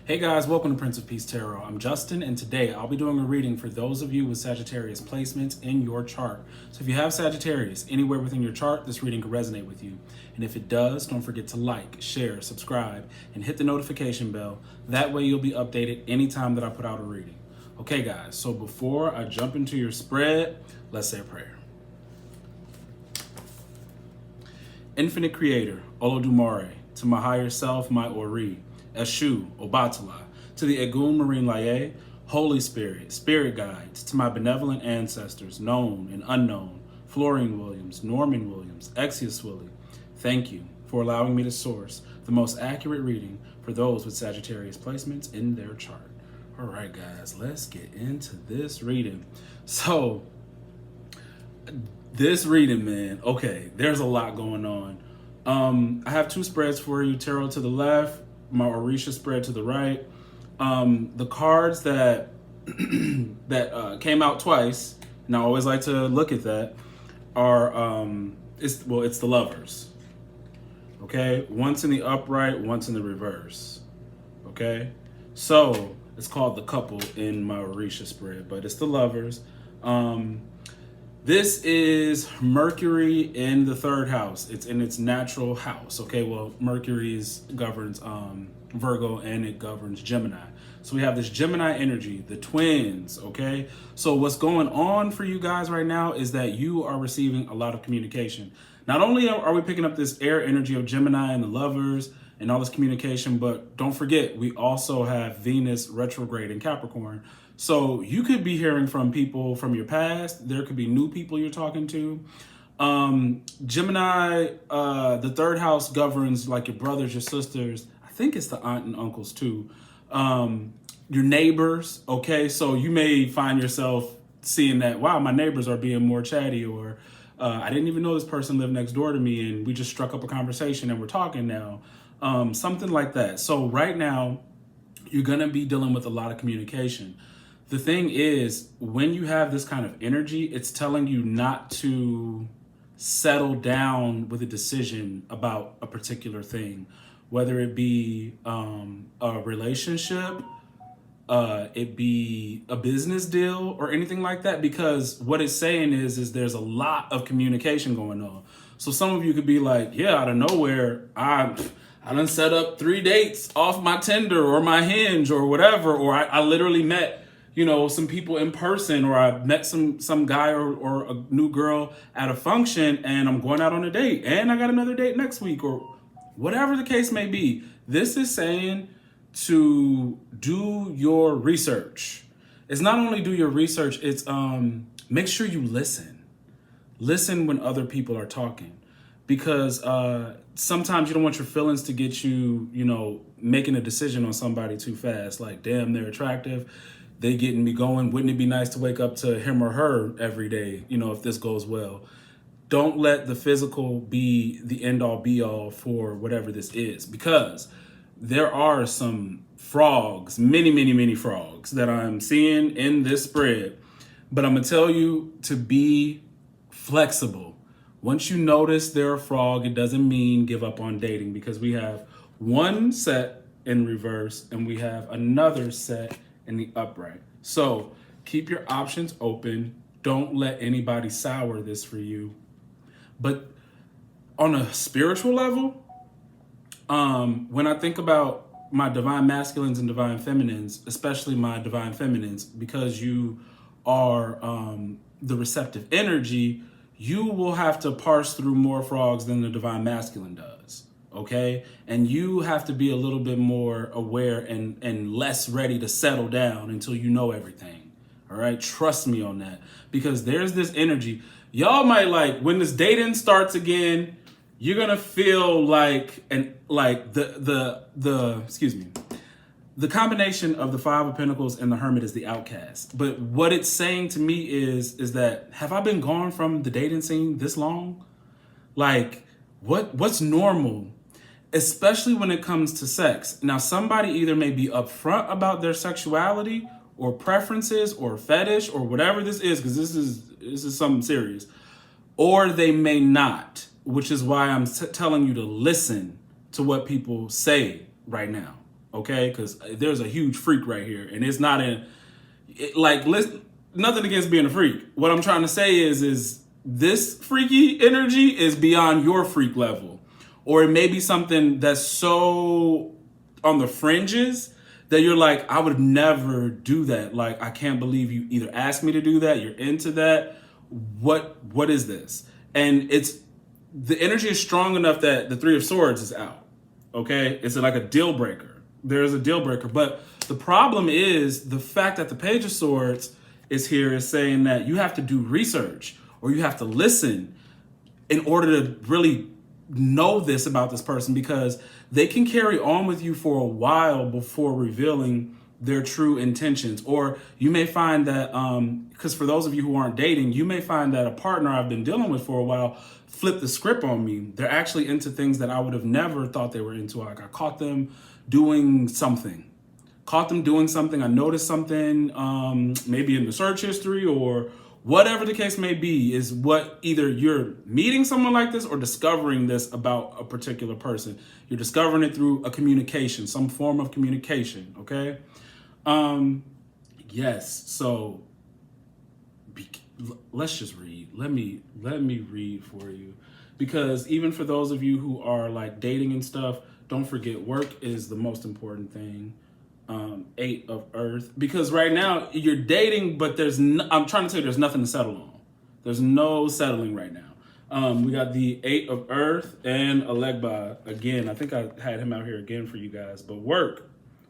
Hey guys, welcome to Prince of Peace Tarot. I'm Justin, and today I'll be doing a reading for those of you with Sagittarius placements in your chart. So if you have Sagittarius anywhere within your chart, this reading could resonate with you. And if it does, don't forget to like, share, subscribe, and hit the notification bell. That way you'll be updated anytime that I put out a reading. Okay guys, so before I jump into your spread, let's say a prayer. Infinite Creator, Olodumare, to my higher self, my Ori, Eshu, Obatala, to the Egun Marine Laye, Holy Spirit, Spirit Guides, to my benevolent ancestors, known and unknown, Florine Williams, Norman Williams, Exius Willie, thank you for allowing me to source the most accurate reading for those with Sagittarius placements in their chart. All right, guys, let's get into this reading. So, this reading, man, okay, there's a lot going on. I have two spreads for you, tarot to the left, my Orisha spread to the right. The cards that came out twice, and I always like to look at that, are it's the Lovers. Okay, once in the upright, once in the reverse. Okay, so it's called the Couple in my Orisha spread, but it's the Lovers. This is Mercury in the third house. It's in its natural house. Okay, well, Mercury governs Virgo and it governs Gemini. So we have this Gemini energy, the twins, okay? So what's going on for you guys right now is that you are receiving a lot of communication. Not only are we picking up this air energy of Gemini and the Lovers and all this communication, but don't forget, we also have Venus retrograde in Capricorn. So you could be hearing from people from your past. There could be new people you're talking to. Gemini, the third house governs like your brothers, your sisters. I think it's the aunt and uncles too. Your neighbors, okay? So you may find yourself seeing that, wow, my neighbors are being more chatty, or I didn't even know this person lived next door to me and we just struck up a conversation and we're talking now. Something like that. So right now, you're gonna be dealing with a lot of communication. The thing is, when you have this kind of energy, it's telling you not to settle down with a decision about a particular thing, whether it be a relationship, it be a business deal or anything like that, because what it's saying is there's a lot of communication going on. So some of you could be like, yeah, out of nowhere, I done set up 3 dates off my Tinder or my Hinge or whatever, or I literally met some people in person, or I met some guy or a new girl at a function and I'm going out on a date and I got another date next week, or whatever the case may be. This is saying to do your research. It's not only do your research, it's make sure you listen. Listen when other people are talking, because sometimes you don't want your feelings to get you, making a decision on somebody too fast. Like, damn, they're attractive, they getting me going. Wouldn't it be nice to wake up to him or her every day, if this goes well? Don't let the physical be the end all be all for whatever this is, because there are some frogs, many, many, many frogs that I'm seeing in this spread. But I'm gonna tell you to be flexible. Once you notice they're a frog, it doesn't mean give up on dating, because we have one set in reverse and we have another set in the upright. So keep your options open. Don't let anybody sour this for you. But on a spiritual level, when I think about my divine masculines and divine feminines, especially my divine feminines, because you are the receptive energy, you will have to parse through more frogs than the divine masculine does. Okay, and you have to be a little bit more aware and less ready to settle down until you know everything. All right, trust me on that, because there's this energy. Y'all might when this dating starts again, you're gonna feel the combination of the Five of Pentacles and the Hermit is the outcast. But what it's saying to me is that, have I been gone from the dating scene this long? What's normal? Especially when it comes to sex. Now, somebody either may be upfront about their sexuality or preferences or fetish or whatever this is, because this is something serious, or they may not, which is why I'm telling you to listen to what people say right now. okay? Because there's a huge freak right here, and it's not like, listen, nothing against being a freak. What I'm trying to say is this freaky energy is beyond your freak level, or it may be something that's so on the fringes that you're like, I would never do that. Like, I can't believe you either asked me to do that, you're into that. What is this? And the energy is strong enough that the Three of Swords is out. Okay, it's like a deal breaker. There's a deal breaker, but the problem is the fact that the Page of Swords is here is saying that you have to do research or you have to listen in order to really know this about this person, because they can carry on with you for a while before revealing their true intentions. Or you may find that, because for those of you who aren't dating, you may find that a partner I've been dealing with for a while flipped the script on me. They're actually into things that I would have never thought they were into. Like, I caught them doing something. I noticed something, maybe in the search history or whatever the case may be, is what either you're meeting someone like this or discovering this about a particular person. You're discovering it through a communication, some form of communication, okay? Yes, so let's just read. Let me read for you, because even for those of you who are like dating and stuff, don't forget work is the most important thing. 8 of Earth, because right now you're dating, but I'm trying to tell you, there's nothing to settle on. There's no settling right now. We got the 8 of Earth and Alegba again. I think I had him out here again for you guys, but work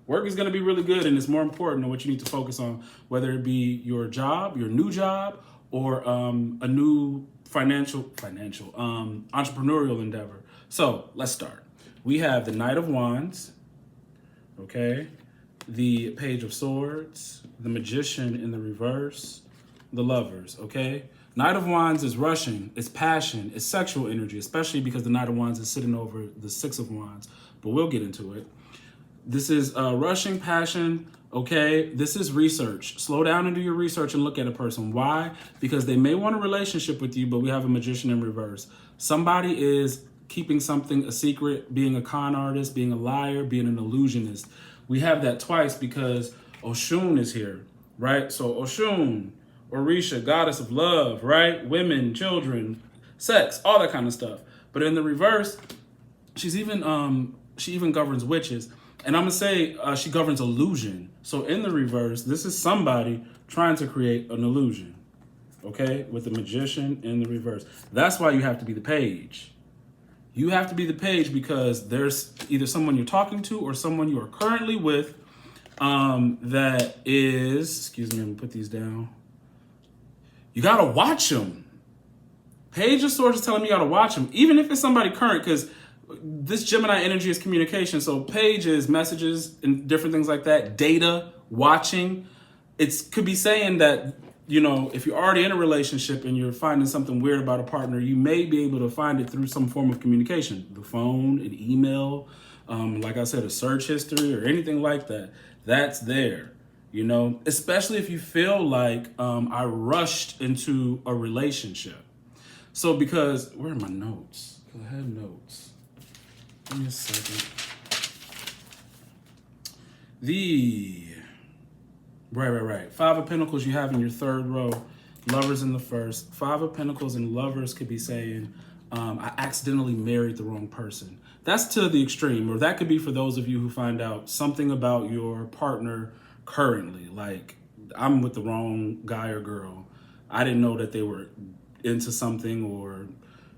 is going to be really good, and it's more important than what you need to focus on, whether it be your job, your new job, or a new financial entrepreneurial endeavor. So let's start. We have the Knight of Wands, okay? The Page of Swords, the Magician in the reverse, the Lovers, okay? Knight of Wands is rushing, it's passion, it's sexual energy, especially because the Knight of Wands is sitting over the Six of Wands, but we'll get into it. This is rushing, passion, okay? This is research. Slow down and do your research and look at a person. Why? Because they may want a relationship with you, but we have a Magician in reverse. Somebody is keeping something a secret, being a con artist, being a liar, being an illusionist. We have that twice because Oshun is here, right? So Oshun, Orisha, goddess of love, right? Women, children, sex, all that kind of stuff. But in the reverse, she even governs witches. And I'm gonna say she governs illusion. So in the reverse, this is somebody trying to create an illusion, okay? With the Magician in the reverse. That's why you have to be the Page. You have to be the Page because there's either someone you're talking to or someone you are currently with that is, excuse me, I'm gonna put these down. You gotta watch them. Page of Swords is telling me you gotta watch them, even if it's somebody current, because this Gemini energy is communication. So Page is messages and different things like that, data, watching. It could be saying that, you know, if you're already in a relationship and you're finding something weird about a partner, you may be able to find it through some form of communication, the phone, an email, like I said, a search history or anything like that. That's there, you know, especially if you feel like I rushed into a relationship. So because, where are my notes? Because I have notes. Give me a second. Right. 5 of Pentacles you have in your third row. Lovers in the first. 5 of Pentacles and Lovers could be saying, I accidentally married the wrong person. That's to the extreme. Or that could be for those of you who find out something about your partner currently. Like, I'm with the wrong guy or girl. I didn't know that they were into something, or,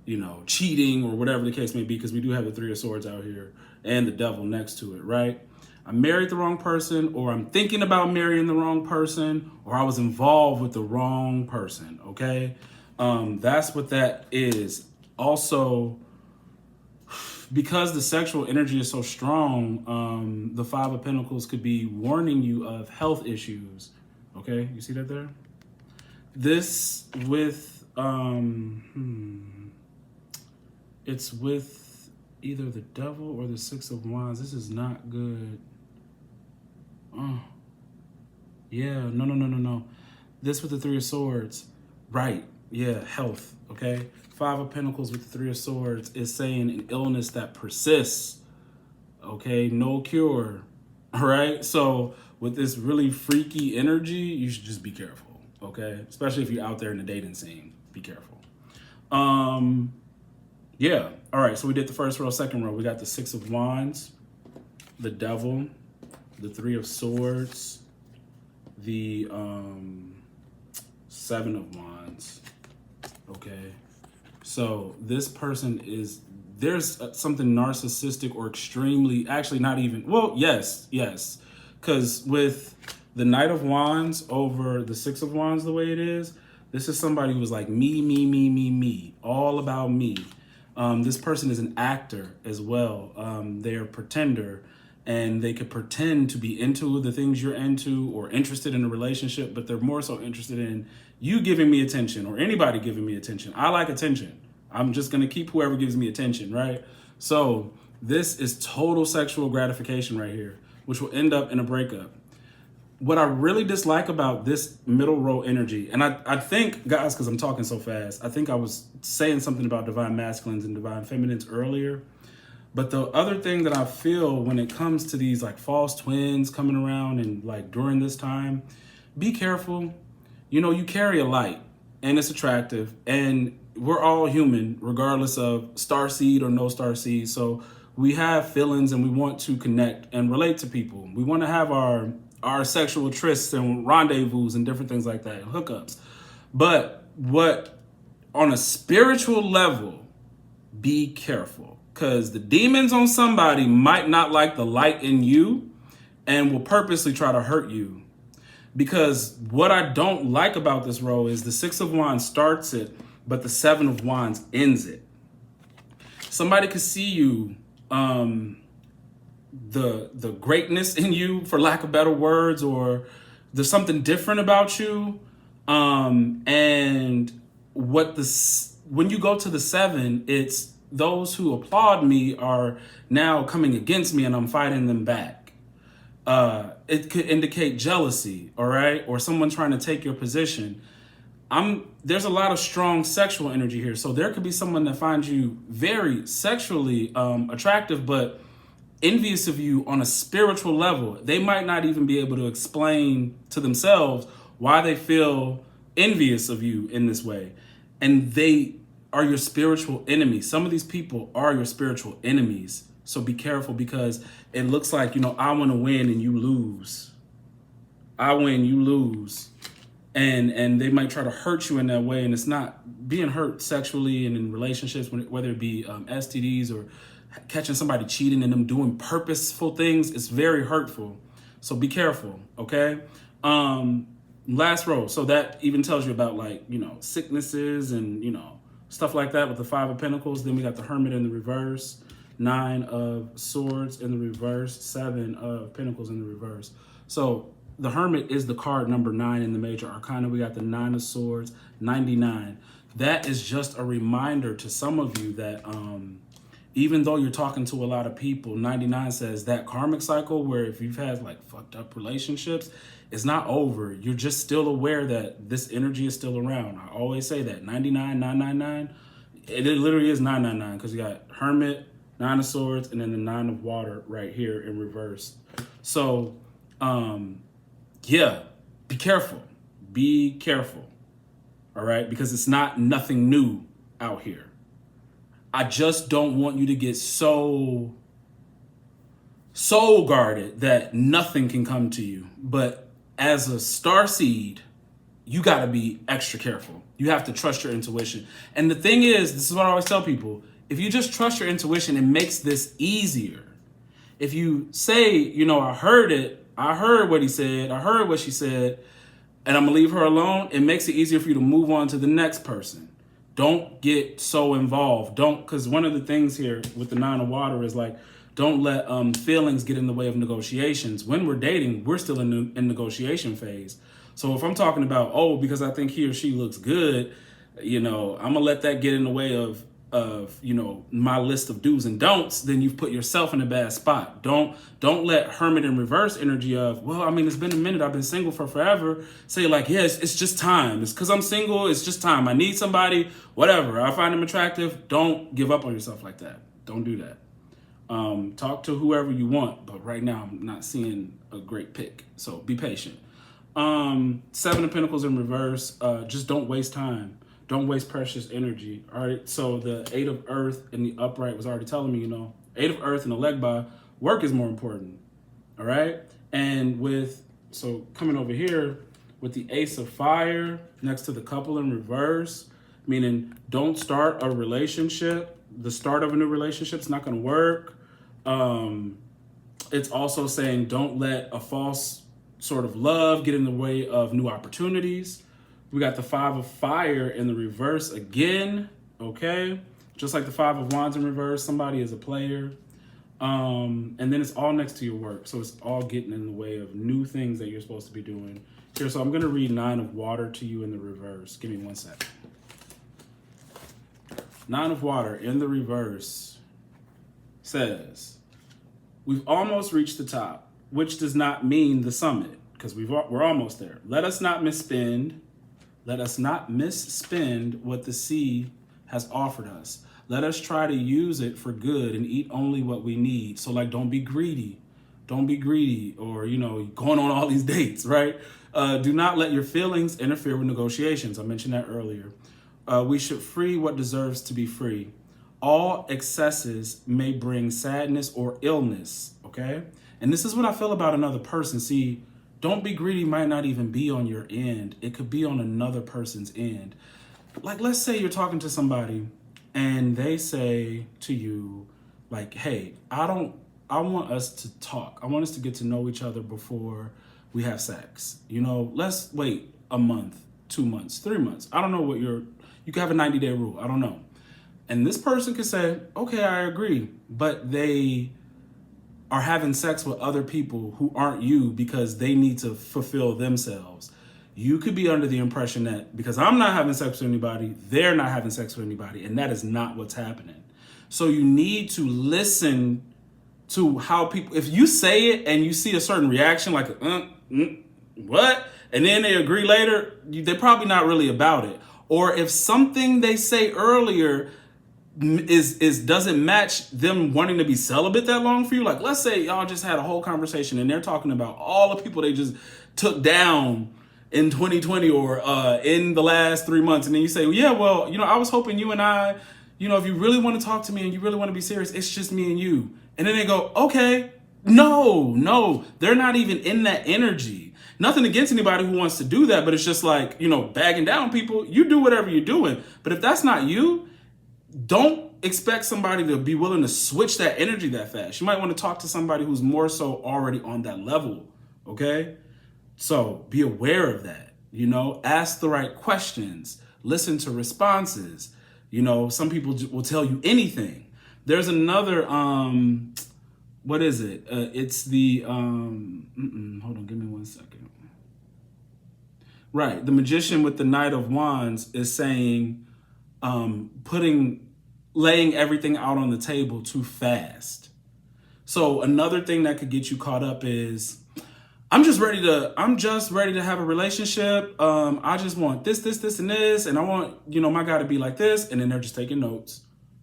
you know, cheating or whatever the case may be, because we do have the 3 of Swords out here and the Devil next to it, right? I married the wrong person, or I'm thinking about marrying the wrong person, or I was involved with the wrong person, okay? That's what that is. Also, because the sexual energy is so strong, the 5 of Pentacles could be warning you of health issues, okay? You see that there? This with, it's with either the Devil or the 6 of Wands. This is not good. Oh, yeah, no. This with the 3 of Swords, right? Yeah, health, okay? 5 of Pentacles with the 3 of Swords is saying an illness that persists, okay? No cure, All right. So with this really freaky energy, you should just be careful. Okay. Especially if you're out there in the dating scene, be careful. Yeah. All right. So we did the first row, second row. We got the 6 of Wands, the Devil, the 3 of Swords, the 7 of Wands. Okay. So this person is, there's something narcissistic or extremely, actually not even, well, yes. Because with the Knight of Wands over the 6 of Wands, the way it is, this is somebody who's like me, all about me. This person is an actor as well. They're a pretender, and they could pretend to be into the things you're into or interested in a relationship, but they're more so interested in you giving me attention or anybody giving me attention. I like attention. I'm just going to keep whoever gives me attention, right? So this is total sexual gratification right here, which will end up in a breakup. What I really dislike about this middle row energy, and I think, guys, because I'm talking so fast, I think I was saying something about divine masculines and divine feminines earlier. But the other thing that I feel when it comes to these like false twins coming around and like during this time, be careful. You know, you carry a light and it's attractive, and we're all human regardless of starseed or no starseed. So we have feelings and we want to connect and relate to people. We want to have our sexual trysts and rendezvous and different things like that, hookups. But what on a spiritual level, be careful, because the demons on somebody might not like the light in you and will purposely try to hurt you. Because what I don't like about this row is the 6 of Wands starts it, but the 7 of Wands ends it. Somebody could see you, the greatness in you, for lack of better words, or there's something different about you. And when you go to the 7, it's those who applaud me are now coming against me and I'm fighting them back. It could indicate jealousy, all right? Or someone trying to take your position. There's a lot of strong sexual energy here. So there could be someone that finds you very sexually attractive, but envious of you on a spiritual level. They might not even be able to explain to themselves why they feel envious of you in this way. And they are your spiritual enemy. Some of these people are your spiritual enemies. So be careful, because it looks like, you know, I want to win and you lose. I win, you lose. And they might try to hurt you in that way. And it's not being hurt sexually and in relationships, whether it be STDs or catching somebody cheating and them doing purposeful things. It's very hurtful. So be careful, okay? Last row. So that even tells you about, like, you know, sicknesses and, you know, stuff like that with the 5 of Pentacles. Then we got the Hermit in the reverse, 9 of Swords in the reverse, 7 of Pentacles in the reverse. So the Hermit is the card number 9 in the major arcana. We got the 9 of Swords, 99. That is just a reminder to some of you that even though you're talking to a lot of people, 99 says that karmic cycle where if you've had like fucked up relationships, it's not over. You're just still aware that this energy is still around. I always say that 99, 999, it literally is 999, because you got Hermit, 9 of Swords, and then the 9 of Water right here in reverse. So, yeah, be careful. Be careful. All right? Because it's nothing new out here. I just don't want you to get so guarded that nothing can come to you. But as a starseed, you got to be extra careful. You have to trust your intuition. And the thing is, this is what I always tell people, if you just trust your intuition, it makes this easier. If you say, you know, I heard what he said, I heard what she said, and I'm gonna leave her alone, it makes it easier for you to move on to the next person. Don't get so involved. Because one of the things here with the 9 of Water is like, don't let feelings get in the way of negotiations. When we're dating, we're still in negotiation phase. So if I'm talking about, oh, because I think he or she looks good, you know, I'm gonna let that get in the way of, you know, my list of do's and don'ts, then you've put yourself in a bad spot. Don't let Hermit in reverse energy of, well, I mean, it's been a minute, I've been single for forever. Say like, yeah, it's just time. It's because I'm single, it's just time. I need somebody, whatever. I find them attractive. Don't give up on yourself like that. Don't do that. Talk to whoever you want, but right now I'm not seeing a great pick. So be patient. Seven of Pentacles in reverse. Just don't waste time. Don't waste precious energy. All right. So the Eight of Earth in the upright was already telling me, Eight of Earth and the Legba, work is more important. All right. And so coming over here with the Ace of Fire next to the Couple in reverse, meaning don't start a relationship. The start of a new relationship is not going to work. It's also saying don't let a false sort of love get in the way of new opportunities. We got the Five of Fire in the reverse again. Okay. Just like the Five of Wands in reverse, somebody is a player. And then it's all next to your work. So it's all getting in the way of new things that you're supposed to be doing here. So I'm going to read Nine of Water to you in the reverse. Give me 1 second. Nine of Water in the reverse says, we've almost reached the top, which does not mean the summit, because we're almost there. Let us not misspend what the sea has offered us. Let us try to use it for good and eat only what we need. So don't be greedy. Don't be greedy or, going on all these dates, right? Do not let your feelings interfere with negotiations. I mentioned that earlier. We should free what deserves to be free. All excesses may bring sadness or illness, okay? And this is what I feel about another person. See, don't be greedy might not even be on your end. It could be on another person's end. Let's say you're talking to somebody and they say to you, hey, I want us to talk. I want us to get to know each other before we have sex. Let's wait a month, 2 months, 3 months. I don't know you can have a 90-day rule. I don't know. And this person could say, okay, I agree. But they are having sex with other people who aren't you because they need to fulfill themselves. You could be under the impression that because I'm not having sex with anybody, they're not having sex with anybody. And that is not what's happening. So you need to listen to how people, if you say it and you see a certain reaction, what? And then they agree later, they're probably not really about it. Or if something they say earlier doesn't match them wanting to be celibate that long for you. Let's say y'all just had a whole conversation and they're talking about all the people they just took down in 2020 or in the last 3 months. And then you say, yeah, well, I was hoping you and I, if you really want to talk to me and you really want to be serious, it's just me and you. And then they go, okay, no, they're not even in that energy. Nothing against anybody who wants to do that, but it's just bagging down people. You do whatever you're doing. But if that's not you, don't expect somebody to be willing to switch that energy that fast. You might want to talk to somebody who's more so already on that level, okay? So be aware of that, ask the right questions, listen to responses. Some people will tell you anything. There's another, what is it? It's the, hold on, give me 1 second. Right, the Magician with the Knight of Wands is saying, laying everything out on the table too fast. So another thing that could get you caught up is, I'm just ready to have a relationship. I just want this, and this, and I want, my guy to be like this. And then they're just taking notes.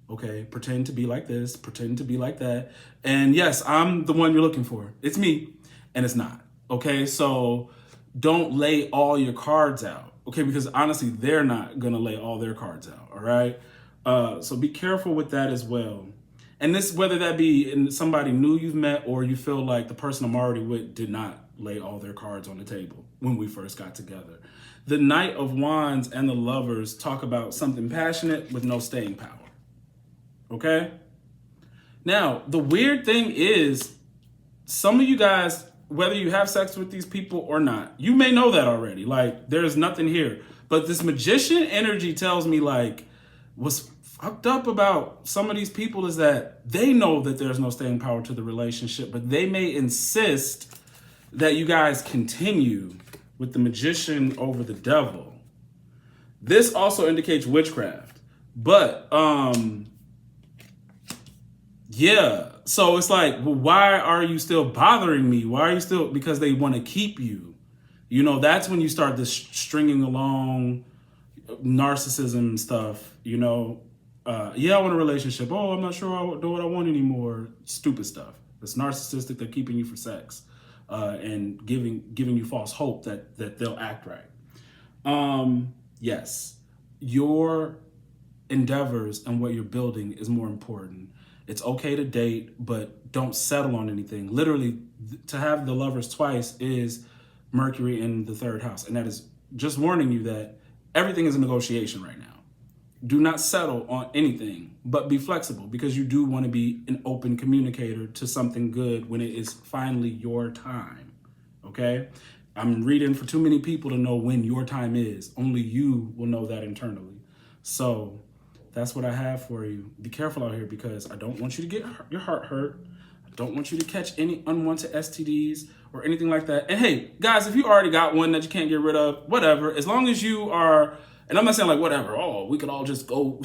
Okay, pretend to be like this, pretend to be like that. And yes, I'm the one you're looking for. It's me, and it's not. Okay, so don't lay all your cards out. Okay, because honestly, they're not gonna lay all their cards out. All right. So be careful with that as well. And this, whether that be in somebody new you've met or you feel like the person I'm already with did not lay all their cards on the table when we first got together. The Knight of Wands and the Lovers talk about something passionate with no staying power. Okay? Now, the weird thing is, some of you guys, whether you have sex with these people or not, you may know that already. There's nothing here. But this Magician energy tells me what's fucked up about some of these people is that they know that there's no staying power to the relationship, but they may insist that you guys continue with the Magician over the Devil. This also indicates witchcraft, but yeah. So it's why are you still bothering me? Why are you still? Because they want to keep you. That's when you start this stringing along narcissism stuff, Yeah, I want a relationship. Oh, I'm not sure I know what I want anymore. Stupid stuff. It's narcissistic. They're keeping you for sex and giving you false hope that they'll act right. Yes, your endeavors and what you're building is more important. It's okay to date, but don't settle on anything. Literally, to have the lovers twice is Mercury in the third house. And that is just warning you that everything is a negotiation right now. Do not settle on anything, but be flexible, because you do want to be an open communicator to something good when it is finally your time. Okay? I'm reading for too many people to know when your time is. Only you will know that internally. So that's what I have for you. Be careful out here, because I don't want you to get your heart hurt. I don't want you to catch any unwanted STDs or anything like that. And hey, guys, if you already got one that you can't get rid of, whatever, as long as you are, and I'm not saying like whatever, oh, we could all just go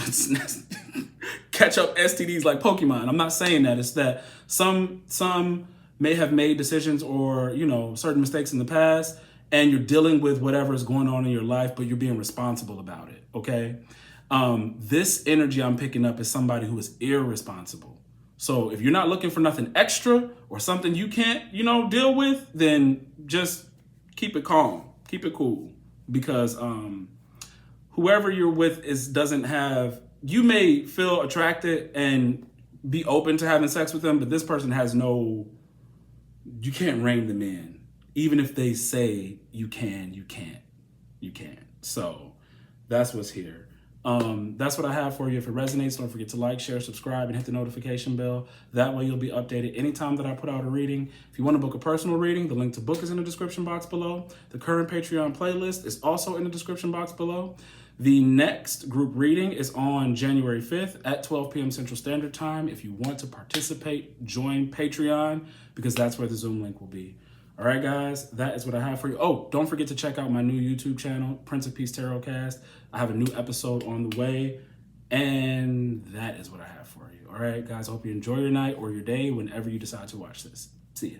catch up STDs like Pokemon. I'm not saying that. It's that some may have made decisions or, certain mistakes in the past, and you're dealing with whatever is going on in your life, but you're being responsible about it, okay? This energy I'm picking up is somebody who is irresponsible. So if you're not looking for nothing extra or something you can't, deal with, then just keep it calm, keep it cool, because whoever you're with doesn't have, you may feel attracted and be open to having sex with them, but this person has you can't rein them in. Even if they say you can, you can't. So that's what's here. That's what I have for you. If it resonates, don't forget to like, share, subscribe, and hit the notification bell. That way you'll be updated anytime that I put out a reading. If you want to book a personal reading, the link to book is in the description box below. The current Patreon playlist is also in the description box below. The next group reading is on January 5th at 12 p.m. Central Standard Time. If you want to participate, join Patreon, because that's where the Zoom link will be. All right, guys, that is what I have for you. Oh, don't forget to check out my new YouTube channel, Prince of Peace Tarot Cast. I have a new episode on the way, and that is what I have for you. All right, guys, I hope you enjoy your night or your day whenever you decide to watch this. See ya.